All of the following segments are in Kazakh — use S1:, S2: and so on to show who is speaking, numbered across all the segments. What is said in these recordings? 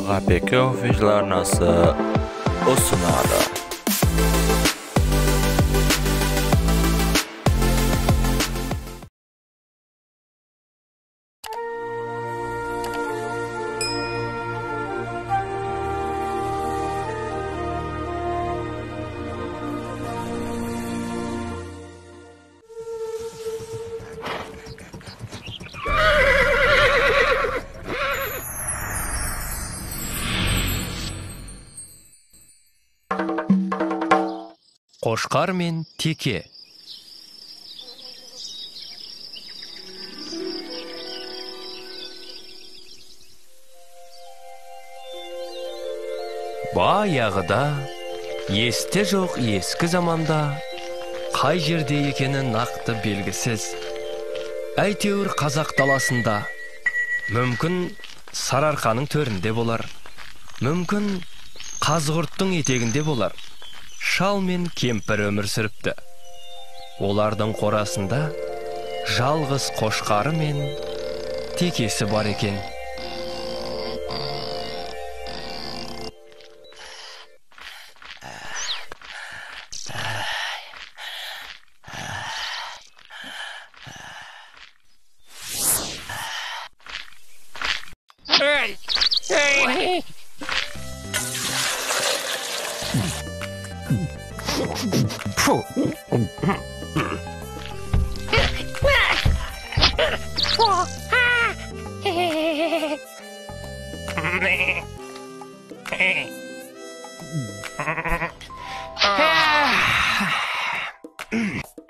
S1: KPK ofislarynysı usunady.
S2: Qoşqar men Teke. Bayağıda, esте жоқ eski zamanda, qay жерде екені нақты белгісіз. Әйтеуір қазақ даласында, мүмкін Сарыарқаның төрінде болар, мүмкін Қазғұрттың етегінде болар. Шал мен кемпір өмір сүріпті. Олардың қорасында жалғыз қошқары мен Текесі бар екен.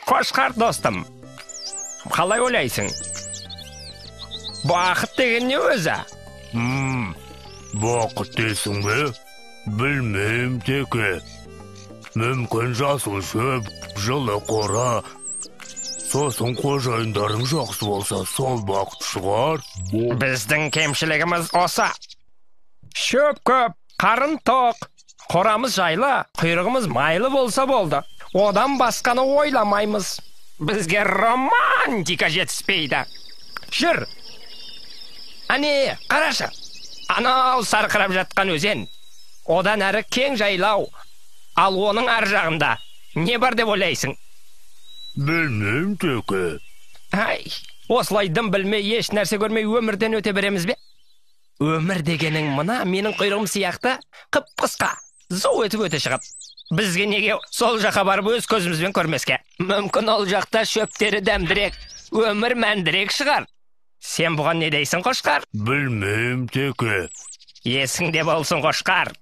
S3: Қошқар достым, қалай ойлайсың? Бақыт деген не өзі?
S4: Бақыт дейсің бе? Білмейм, Теке. Мүмкін жасыл шөп, жылы қора. Сосын қожайындарың жақсы болса, сол бақыт шығар.
S3: Біздің кемшілігіміз осы. Шөп көп, қарын тоқ, қорамыз жайлы, құйрығымыз майлы болса болды. Одан басқаны ойламаймыз. Бізге романтика жетіспейді. Жүр. Ане, қарашы. Анау сарқырап жатқан өзен. Одан әрі кең жайлау. Ал оның ар жағында не бар деп ойлайсың?
S4: Білмейм, Теке.
S3: Осылай дым білмей, еш нәрсе көрмей өмірден өте береміз бе? Өмір дегенің мына менің құйрығым сияқты қып-қысқа, зу өтіп өте шығып. Бізге неге сол жаққа барып өз көзімізбен көрмеске? Мүмкін ол жақта шөптері дәмдірек, өмір мәндірек шығар. Сен бұған не дейсің, Қошқар?
S4: Білмейм, Теке.
S3: Есіңде болсын, Қошқар.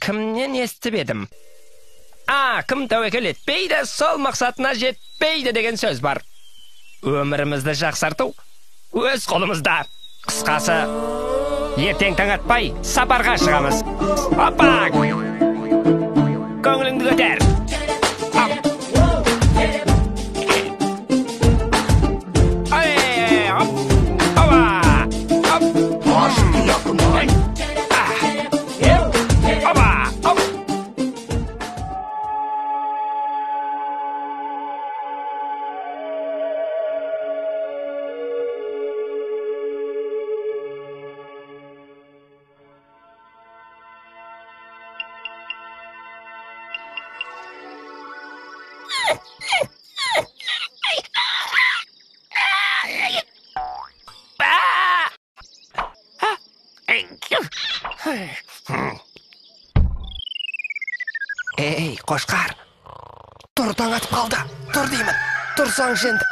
S3: Кімнен естіп едім? Кім тәуекел етпейді, сол мақсатына жетпейді деген сөз бар. Өмірімізді жақсарту өз қолымызда. Қысқасы, ертең таң атпай сапарға шығамыз. Опа! Көңіліңді көтер. Ей, Қошқар, тұр, таң атып қалды. Тұр деймін, тұрсаң енді.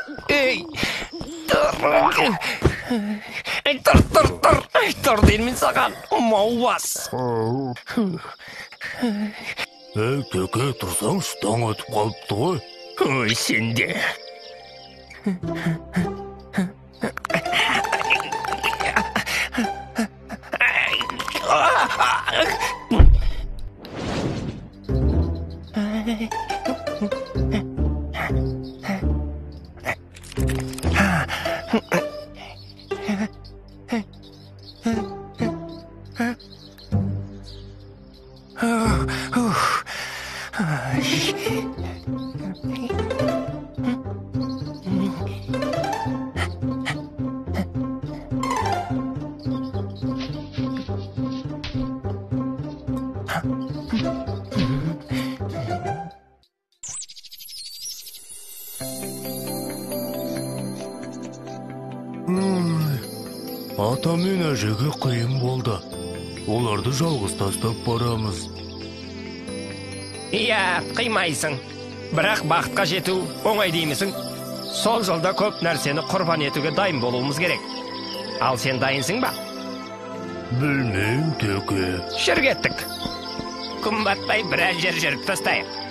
S3: Тұр деймін саған, маубас.
S4: Теке, тұрсаңшы, таң атып қалыпты ғой.
S3: Ой, сенде.
S4: ата мен әжеге қиын болды. Оларды жалғыз тастап барамыз.
S3: Иә, қимайсың. Бірақ бақытқа жету оңай деймісің? Сол жолда көп нәрсені құрбан етуге дайын болуымыз керек. Ал сен дайынсың ба?
S4: Білмеймін, Төке.
S3: Жүр кеттік. Күн батпай біраз жер жүріп тастайық.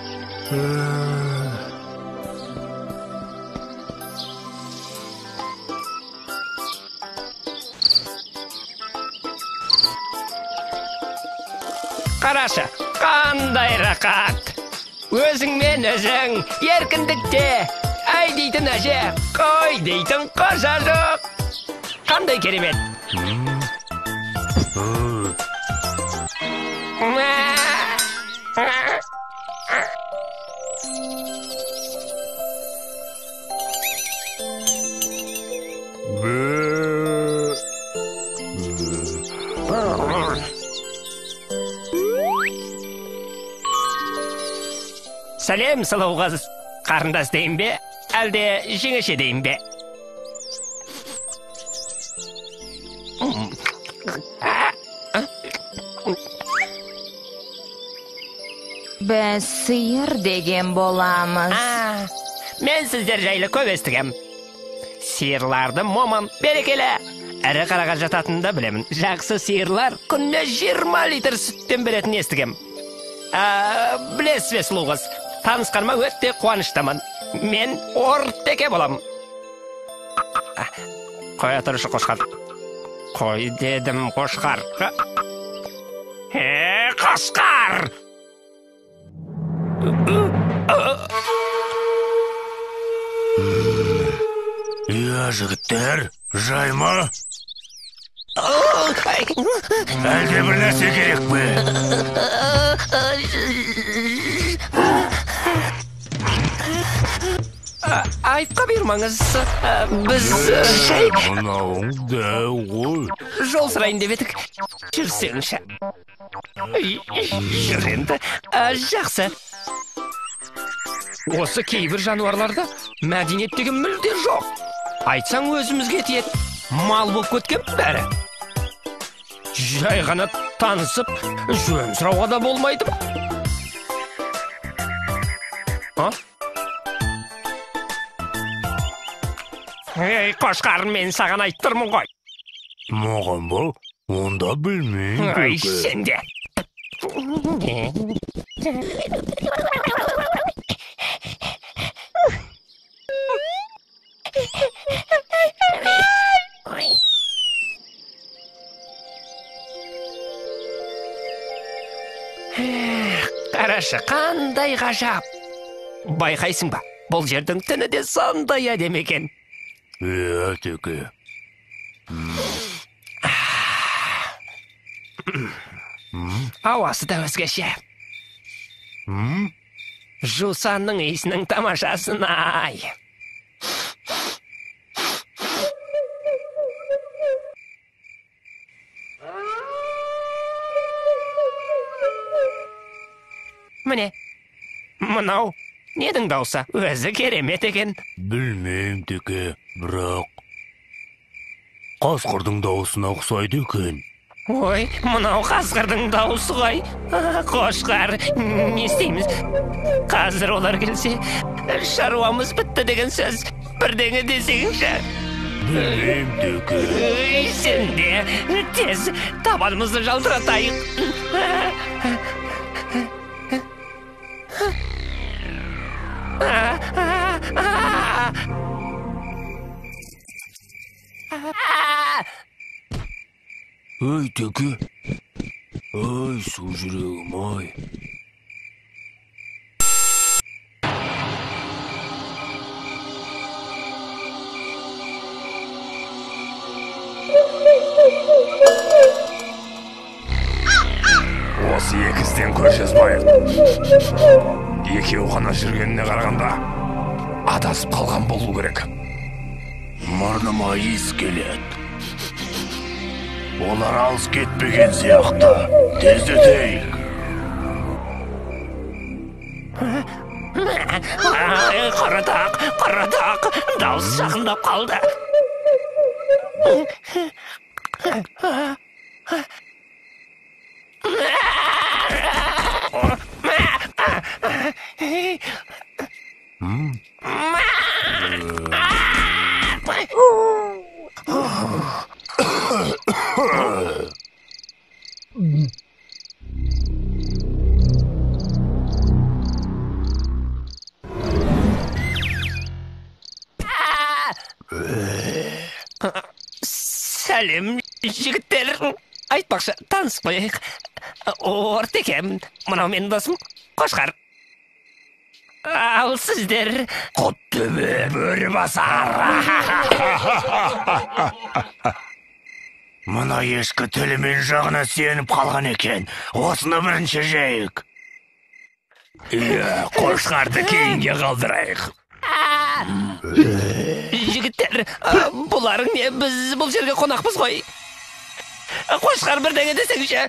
S3: Қарашы, қандай рақат. Өзіңмен өзің, еркіндікте. Әй дейтін әже, қой дейтін қожа жоқ. Қандай керемет. Сәлем, сұлу қыз. Қарындас дейін бе, әлде жеңеше дейін бе?
S5: Біз сиыр деген боламыз.
S3: Мен сіздер жайлы көп естігем. Сиырларды момын, берекелі. Әрі қараға жататынын да білемін. Жақсы сиырлар күнне 20 литр сүттен беретін естігем. Білесіз бе, сұлу қыз? Танысқаныма өтте қуаныштамын. Мен Ортеке болам. Қоя тұрышы, қошқар. Қой дедім, қошқар. Қошқар!
S4: Иә, жігіттер, жайма? Әлде бір нәрсе керек пе?
S3: Айыпқа бермаңыз. Біз
S4: Мынауың дәу ғой.
S3: жол сұрайын деп едік. Жүрсеңші. Жүр енді. Жақсы. Осы кейбір жануарларда мәдениет деген мүлде жоқ. Айтсаң өзімізге тиет. Мал болып кеткен бәрі. Жай ғана танысып, жөн сұрауға да болмайды ма? Ей, қошқар, мен саған айттырмын ғой.
S4: Маған ба? Онда білмеймін,
S3: Ай,
S4: Төке.
S3: сен де. Қарашы, қандай ғажап. Байқайсың ба, бұл жердің түні де сондай әдемі екен.
S4: Иә, Төке.
S3: Ауасы да өзгеше. Жусанның иісінің тамашасын ай. Міне, мынау недің даусы? Өзі керемет екен.
S4: Білмеймін, Төке, бірақ қасқырдың дауысына ұқсайды екен.
S3: Ой, мынау қасқырдың дауысы ғой. Қошқар, не істейміз? Қазір олар келсе, шаруамыз бітті деген сөз. Бірдеңе десеңші.
S4: Білмеймін, Төке.
S3: Ой, сен де, тез табанымызды жалтыратайық.
S4: Ой, Төке. Ой, су жүрегім, ай.
S3: Осы екізден көршес байық. Екеу ғана жүргеніне қарағанда адасып қалған болу керек.
S4: Мұрныма иіс келеді. Олар алыс кетпеген сияқты. Тездетейік.
S3: Қаратақ, дауыс жақындап қалды. Сәлем, жігіттер. Айтпақшы, таныс қойық. Ортекем, мынау менің досым Қошқар. Ал сіздер Құттөбе Бөрібасар.
S4: Мына ешкі тілімен жағына сеніп қалған екен. Осыны бірінші жейік. Қошқарды кейінге қалдырайық.
S3: Жігіттер, бұларың не? Біз бұл жерге қонақпыз ғой. Қошқар бірдеңе десеңші.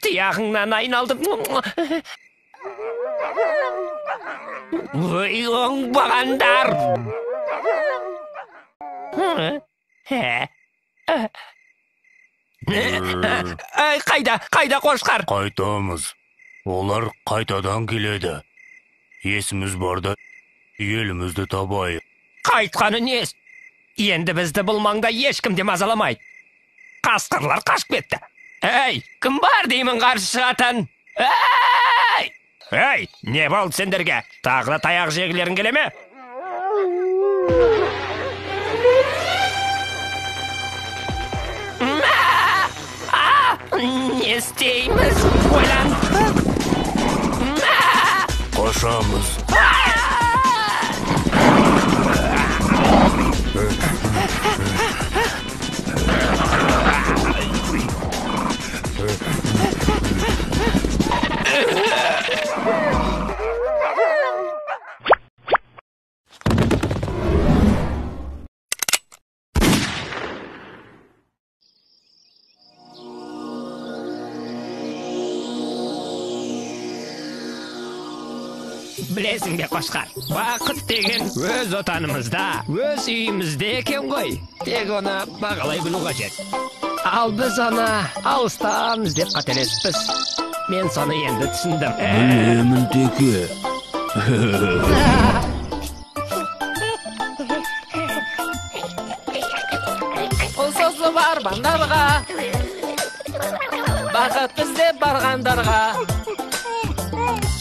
S3: Тияғыңнан айналдым. Ой, оңбағандар. Қайда Қошқар?
S4: Қайтамыз. Олар қайтадан келеді. Есіміз барда, елімізді табайық.
S3: Қайтқаны нес? Енді бізді бұл маңда ешкім де мазаламайды. Қасқырлар қашып кетті. Ей, кім бар деймін қарсы шығатын? Ей, не болды сендерге? Тағы да таяқ жегілерің келе ме? Не істейміз? Ойлан.
S4: Қашамыз.
S3: Білесің бе Қошқар, бақыт деген өз отанымызда, өз үйімізде екен ғой. Тек оны бағалай білу қажет. Ал біз оны алыстан іздеп қателеспіз. Мен соны енді түсіндім.
S4: Білемін теке.
S3: Ұлсызы бар бандарға, бақыт іздеп барғандарға,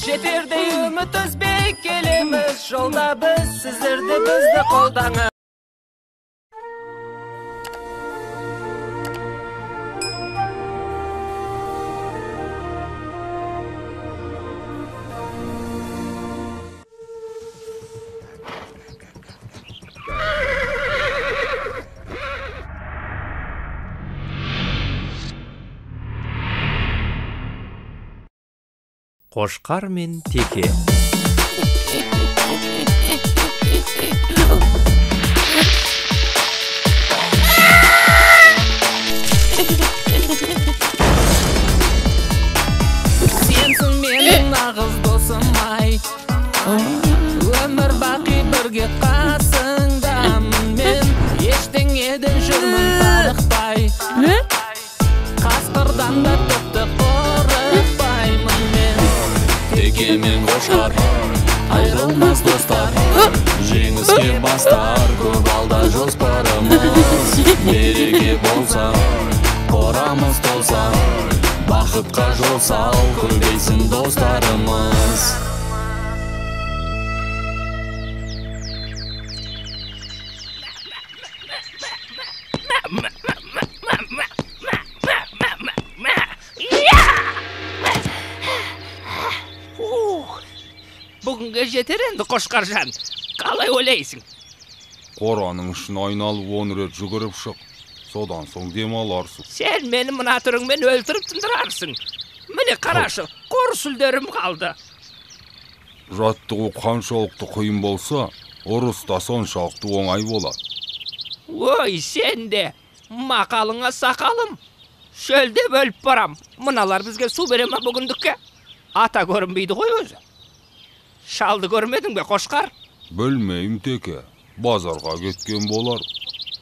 S3: жетердей үміт үзбей келеміз жолда біз, сіздерді бізді қолдаңыз.
S1: Қошқар мен Теке.
S6: іске бастар көп алда жоспарымыз. Береке болса, қорамыз толса, бақытқа жол сал, көбейсін достарымыз.
S3: Бүгінге жетер енді Қошқаржан. Қалай ойлайсың?
S7: Қораның ішін айналып 10 рет жүгіріп шық. Содан соң демаларсың.
S3: Сен мені мына түріңмен өлтіріп тындырарсың. Міне қарашы, қор сүлдерім қалды.
S7: Жаттығу қаншалықты қиын болса, ұрыс та соншалықты оңай болады.
S3: Ой, сен де, мақалыңа сақалым. Шөлде бөліп барам. Мыналар бізге су бере ма бүгіндікке? Ата көрінбейді ғой өзі. Шалды көрмедің бе, Қошқар?
S7: Білмеймін теке, базарға кеткен болар.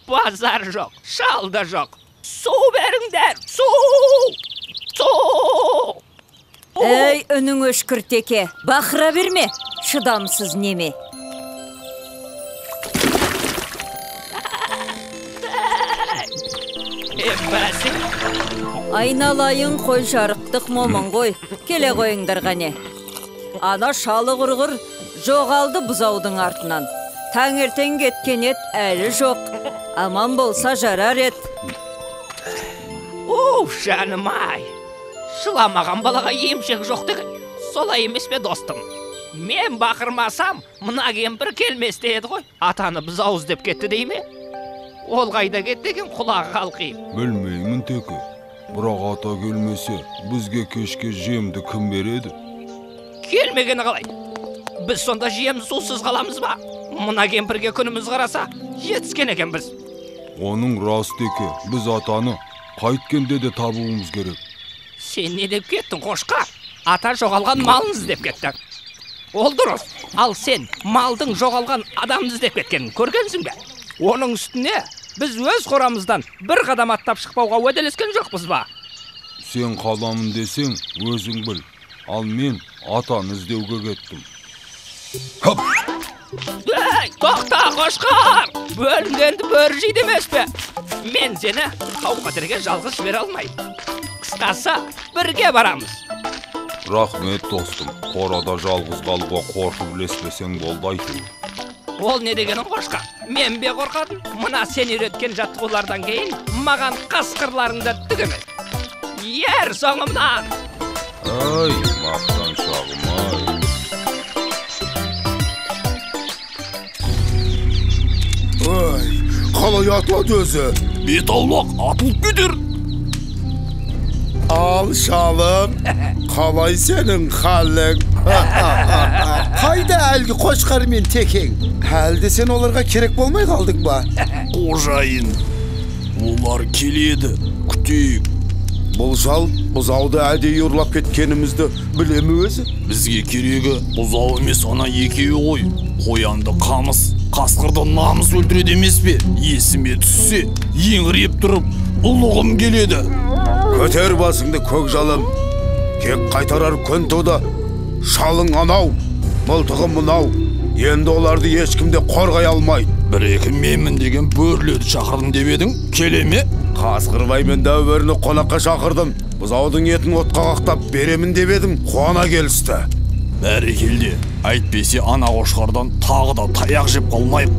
S3: Базар жоқ, шал да жоқ. Су беріңдер, су! Су!
S8: Ей, үнің өшкір теке, бақыра берме, шыдамсыз неме.
S3: Бәсің?
S8: Айналайын қой жарықтық момын ғой, келе қойыңдар ғане. Ана шалы құрғыр жоғалды бұзаудың артынан. Таңертең кеткен ет әлі жоқ. Аман болса жарар ет.
S3: Жаным ай. Шыламаған балаға емшек жоқ деген. Солай емес пе достым? Мен бақырмасам, мына кемпір келместе еді ғой. Атаны бұзауыз деп кетті дей ме? Ол қайда кетті деген құлағы қалқиып.
S7: Білмеймін теке. Бірақ ата келмесе, бізге кешке жемді кім береді?
S3: Келмегені қалай? Біз сонда жем сусыз қаламыз ба? Мына кемпірге күніміз қараса, жетіскен екен біз.
S7: Оның рас теке, біз атаны қайткенде де табуымыз керек.
S3: Сен не деп кеттің, Қошқар? Ата жоғалған малын іздеп кетті. Ол дұрыс. Ал сен малдың жоғалған адамды іздеп кеткенін көргенсің бе? Оның үстіне біз өз қорамыздан бір қадам аттап шықпауға уәделескен жоқпыз ба?
S7: Сен қаламын десең, өзің біл. Ал мен атаны іздеуге кеттім.
S3: Ей, тоқта, Қошқар! Бөлінгенді бөрі жейді емес пе? Мен сені қауқатерге жалғыз жібере алмаймын. Қысқасы, бірге барамыз.
S7: Рахмет достым, қорада жалғыз қалуға қорқып ілеспесең болды айту.
S3: Ол не дегенің, Қошқар? Мен бе қорқадым? Мына сен үйреткен жаттығулардан кейін маған қасқырларыңды түгеме. Ер соңымнан!
S7: Ай, мақтан шағым, ай.
S9: Ой, қалай атылады өзі?
S6: Бет аулақ, атылып кетер.
S9: Ал шалым, қалай сенің қалың? Қайда әлгі Қошқар мен Текең? Әлде сен оларға керек болмай қалдың ба?
S6: Қожайын, олар келеді, күтейік.
S9: Бұл шал бұзауды әдейі ұрлап кеткенімізді білемі өзі?
S6: Бізге керегі бұзау емес, ана екеуі ғой. Қоянды қамыс, қасқырды намыс өлтіреді емес пе? Есіме түссе, еңіреп тұрып, ұлығым келеді.
S9: Көтер басыңды көк жалым, кек қайтарар күн туды. Шалың анау, мылтығым мынау. Енді оларды ешкімде қорғай алмайды.
S6: Бір-екі менмін деген бөрледі шақырдым деп едің, келе ме?
S9: Қасқырбай мен дәуіріні қонаққа шақырдым. Бұзаудың етін отқа қақтап беремін деп едім, қуана келісті.
S6: Бәрекелде, әйтпесе ана Қошқардан тағы да таяқ жеп қалмайық.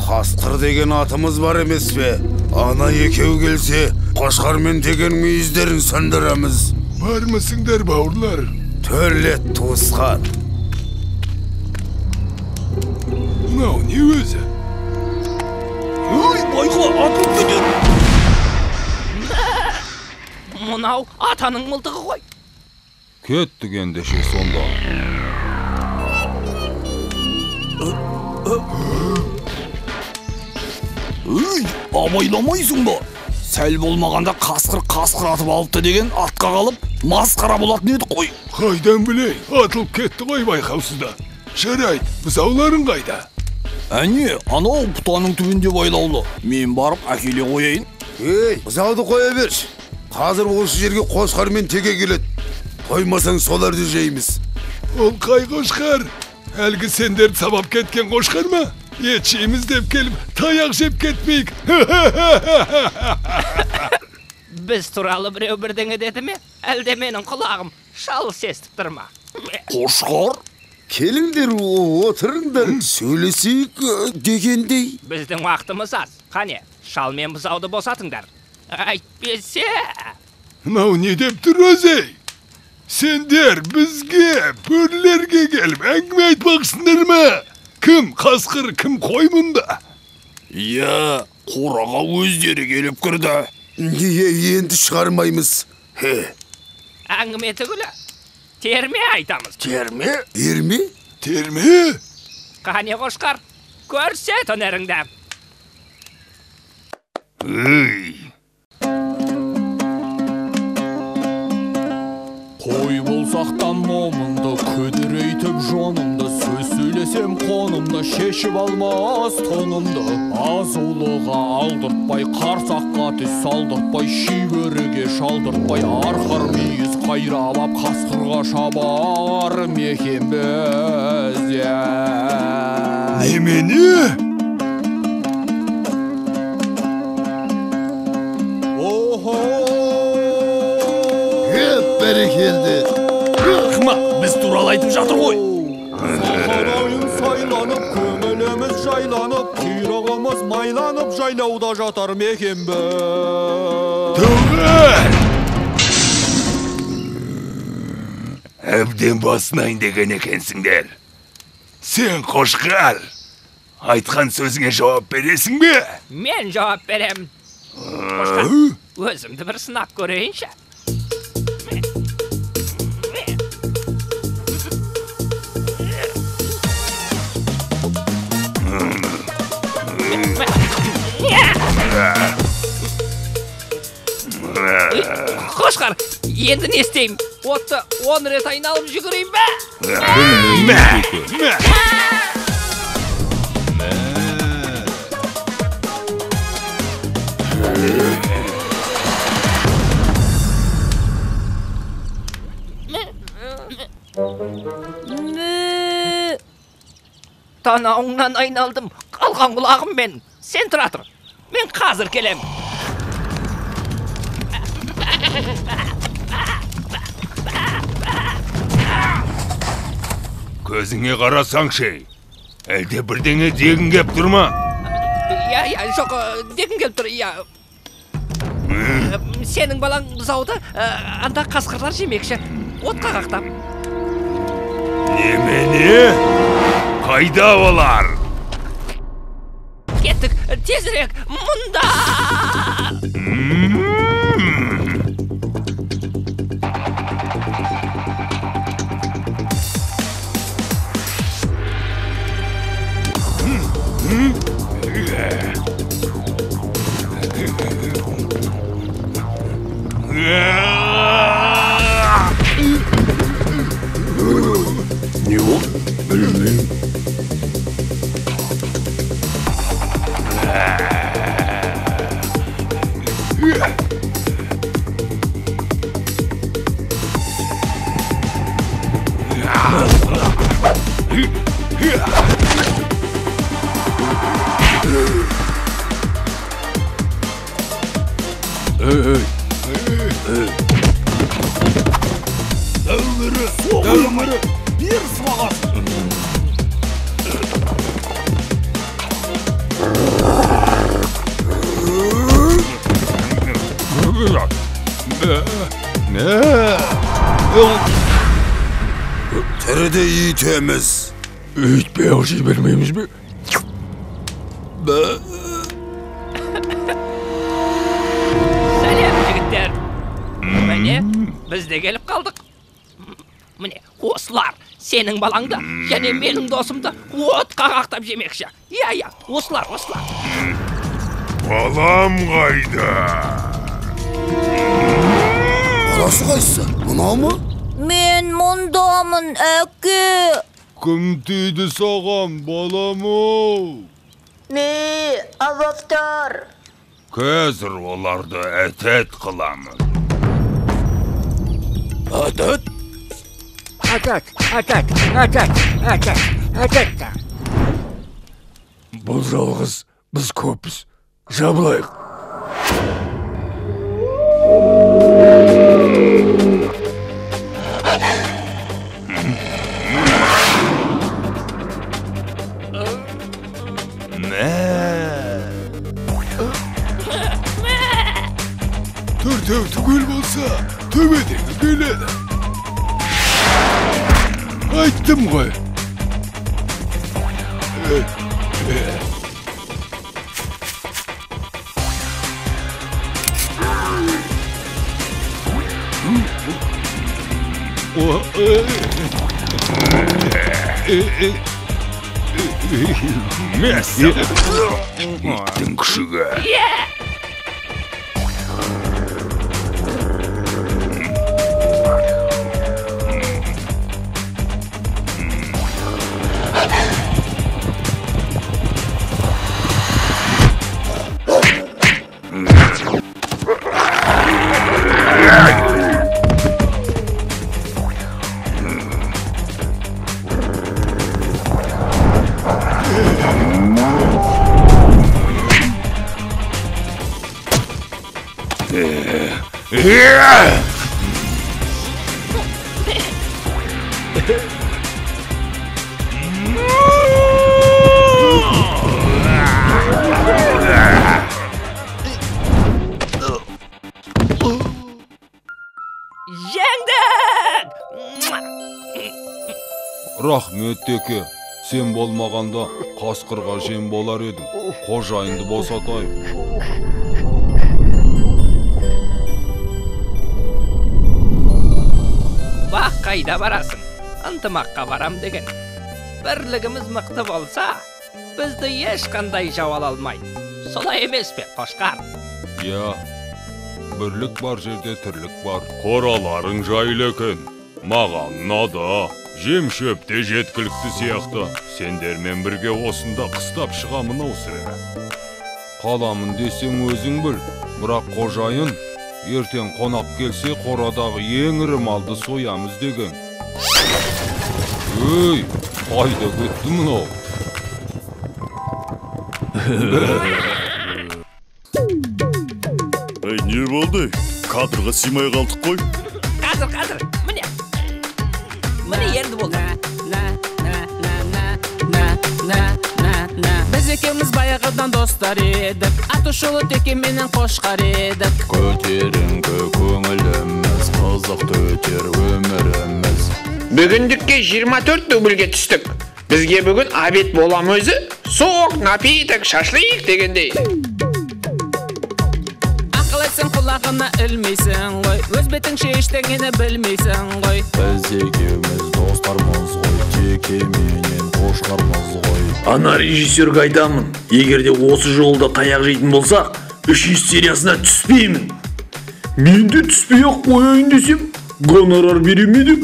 S9: Қасқыр деген атымыз бар емес пе? Ана екеу келсе, Қошқар мен деген мүйіздерін сөндіреміз.
S10: Бармысыңдар бауырлар?
S9: Төрлет туысқан.
S10: Мынау не өзі?
S6: Ой, байқа, атылып кетер.
S3: Мынау атаның мылтығы ғой.
S7: Кеттік ендеше сонда.
S6: Өй, абайламайсың ба? Сәл болмағанда қасқыр атып алыпты деген атқа қалып, масқара болатын еді қой.
S10: Қайдан білей, атылып кетті ғой байқаусызда. Жарайды, бұзауларың қайда?
S6: Әне, анау бұтаның түбінде байлаулы. Мен барып әкеле қояйын.
S9: Ей, бұзауды қоя берші. Қазір осы жерге Қошқар мен Теке келеді. Қоймасаң соларды жейміз.
S10: Ол қай Қошқар? Әлгі сендерді сабап кеткен Қошқар ма? Etçiğimiz dep gelip tayak jep ketmeyik.
S3: Biz turalı biröw birdeňe dedimi? Elde menin kulağım şal sestip durma.
S6: Koşkar.
S9: Kelingler oturunglar söylesek degendey.
S3: Bizden wagtymız az. Kane, şal men buzawdy bosatyňlar. Aýtbese.
S10: Nau ne dep durasy? Sender bizge, pörlerge gelip äňime aýtmaksyndarmy? Kim kaskır, kim koymunda?
S6: Ya, koraga özleri gelip kirdi.
S9: Niye endi çıkarmaymız? He.
S3: Aňyme tügüle. Terme aýtamyz.
S6: Termi?
S9: Ermi?
S10: Termi?
S3: Kane goşkar. Görset öneriňde.
S6: Koy bolsaktan momunda, ködüreytip jonumda, söz söylesem konumda, şeşip almaz tonumda. Azuluğa aldırtpay, karsakka tüs saldırtpay, şivörüge şaldırtpay, arkar miyiz kayrabap, kaskırga şabar mehem bezye.
S10: Nemeni?
S6: Oho!
S9: Hep berekildi.
S6: Kıma, biz turalaytıp jatır goy.
S11: Saharayın saylanıp, kömülümüz jaylanıp, kuyrağımız maylanıp, jaylauda jatar mekembe.
S10: Tövbe!
S4: Әбден басынайын деген екенсіңдер. Сен Қошқар, айтқан сөзіңе жауап бересің бе?
S3: Men jogap berem. Goşkar, özümdi bir sınap göreyinşe. Goşkar, endi ne isteyim? Otda 10 ret aynalıp jügüreyim be. Tanağından aynaldım. Kalkan kulağım ben. Sen tura tur. Men hazır kelem.
S4: Көзіңе қарасаң шей. Әлде бірдеңе дегін кеп тұрма?
S3: Ya, şok, degin gelip dur, ya. Senin balan buzawda, anda kaskırlar jemekşi. Otqa qaqtap.
S4: Немені? Қайда олар?
S3: Ketdik, tezirek, munda!
S4: Ne o? Bilmem.
S6: Dövürü, bir sıvağız.
S9: Terede iyi temiz.
S10: Hiç beyazı vermeyimiz mi?
S3: Salam jigitler. Mene, biz de gelip kaldık. Mene, oslar, senin balangda, yani menin dosumda ot qaqaqtap jemekşi. Ya, oslar.
S4: Balam қайда?
S9: Balası qaysı? Mına mı?
S5: Men mundamın äke.
S10: Kim tiydi sağam balamı?
S5: Me, avaftar.
S4: Қазір оларды әтет қыламын.
S6: Adet?
S3: Atat.
S10: Бұл жалғыз біз көппіз. Жабылайық. Төртеу түгел болса, төбедегі келеді. Айттым ғой.
S4: Мәссі. Иттің күшігі.
S7: Рахмет теке, сен болмағанда қасқырға жем болар едім. Қожайынды босатайын.
S3: Бақ қайда барасың? Ынтымаққа барам деген. Бірлігіміз мықты болса, бізді ешқандай жау ала алмайды. Солай емес пе, Қошқар?
S7: Я, бірлік бар жерде тірлік бар. Қораларың жайлы екен. Маған ұнады. Жем шөпте жеткілікті сияқты. Сендермен бірге осында қыстап шығамын осыра. Қаламын десең өзің біл. Бірақ қожайын, ертең қонақ келсе қорадағы ең ірі малды соямыз деген. Өй, қайда кетті мынау?
S12: Не болды? Кадрға симай қалдық қой.
S3: Қазір, міне енді болды.
S13: Біз екеуміз баяғыдан достар едік, Атышулы теке менен Қошқар едік.
S6: Көтеріңкі көңіліміз, қызықты өтер өміріміз.
S14: Бүгіндікке 24 дубльге түстік. Бізге бүгін обед болам өзі, соқ, напиток, шашлик дегендей.
S13: Ақыл құлағына ілмейсің ғой, өз бетіңше ештеңені білмейсің ғой.
S6: Біз екеуміз достармыз ғой, теке менен Қошқармыз ғой.
S15: Ана режиссерге айтамын, егерде осы жолда таяқ жейтін болсақ, 3 сериясына түспеймін. Мен де түспей ақ қояйын десем, гонорар беремеді.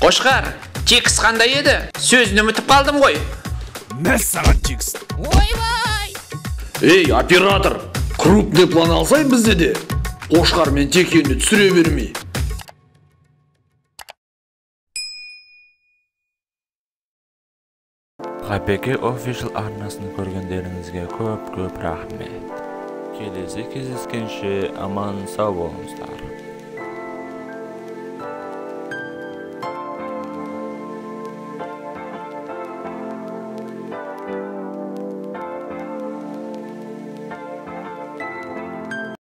S14: Қошқар, текст қандай еді? Сөзін ұмытып қалдым ғой.
S10: Мәссаған текст.
S15: Ойбай! Ей, оператор, крупный план алсай бізде де. Қошқар мен текені түсіре бермей.
S1: ГПК Official арнасын көргендеріңізге көп рахмет. Келесі кездескенше аман сау болыңыздар.